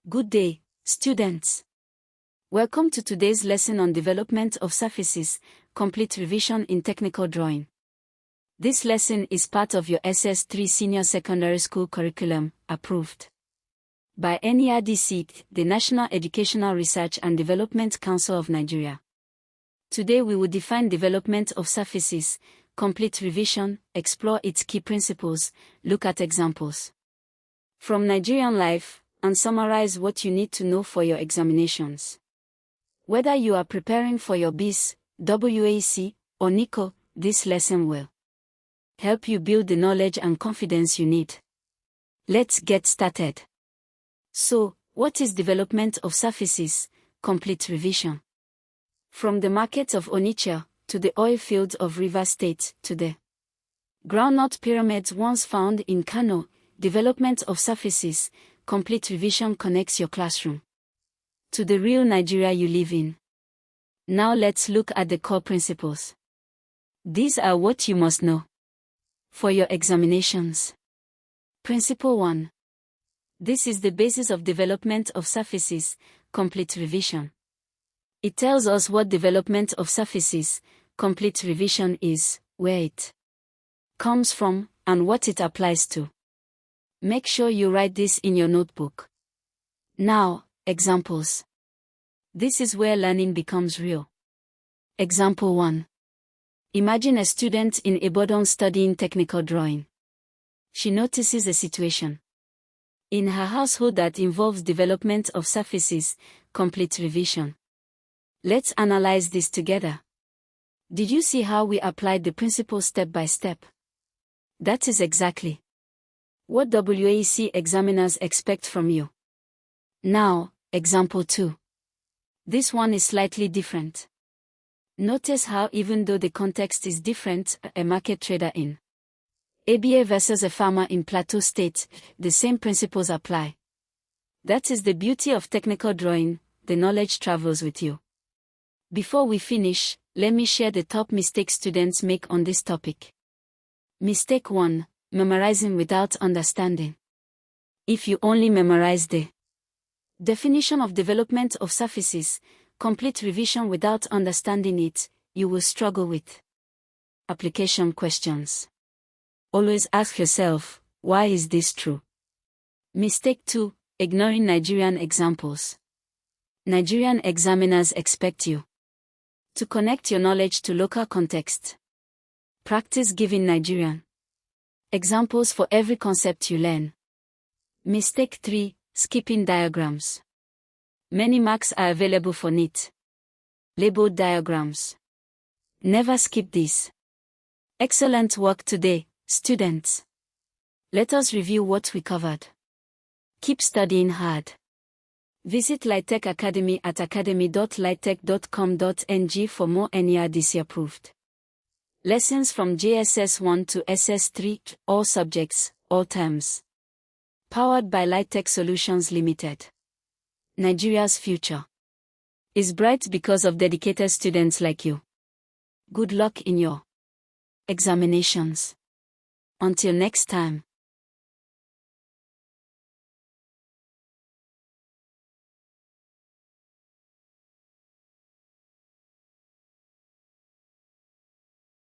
Good day, students. Welcome to today's lesson on development of surfaces, complete revision in technical drawing. This lesson is part of your SS3 Senior Secondary School curriculum, approved by NERDC, the National Educational Research and Development Council of Nigeria. Today we will define development of surfaces, complete revision, explore its key principles, look at examples from Nigerian life, and summarize what you need to know for your examinations. Whether you are preparing for your BECE, WAEC, or NECO, this lesson will help you build the knowledge and confidence you need. Let's get started. So, what is development of surfaces, complete revision? From the market of Onitsha, to the oil fields of Rivers State, to the groundnut pyramids once found in Kano, development of surfaces, complete revision connects your classroom to the real Nigeria you live in. Now let's look at the core principles. These are what you must know for your examinations. Principle 1. This is the basis of development of surfaces, complete revision. It tells us what development of surfaces, complete revision is, where it comes from, and what it applies to. Make sure you write this in your notebook. Now, examples. This is where learning becomes real. Example 1. Imagine a student in Ibadan studying technical drawing. She notices a situation in her household that involves development of surfaces, complete revision. Let's analyze this together. Did you see how we applied the principle step by step? That is exactly what WAEC examiners expect from you. Now, example 2. This one is slightly different. Notice how even though the context is different, a market trader in ABA versus a farmer in Plateau State, the same principles apply. That is the beauty of technical drawing, the knowledge travels with you. Before we finish, let me share the top mistakes students make on this topic. Mistake 1. Memorizing without understanding. If you only memorize the definition of development of surfaces, complete revision without understanding it, you will struggle with application questions. Always ask yourself, why is this true? Mistake 2. Ignoring Nigerian examples. Nigerian examiners expect you to connect your knowledge to local context. Practice giving Nigerian examples for every concept you learn. Mistake 3. Skipping diagrams. Many marks are available for neat labeled diagrams. Never skip this. Excellent work today, students. Let us review what we covered. Keep studying hard. Visit Litech Academy at academy.litech.com.ng for more NERDC-approved lessons from JSS 1 to SS3, all subjects, all terms. Powered by Litech Solutions Limited. Nigeria's future is bright because of dedicated students like you. Good luck in your examinations. Until next time.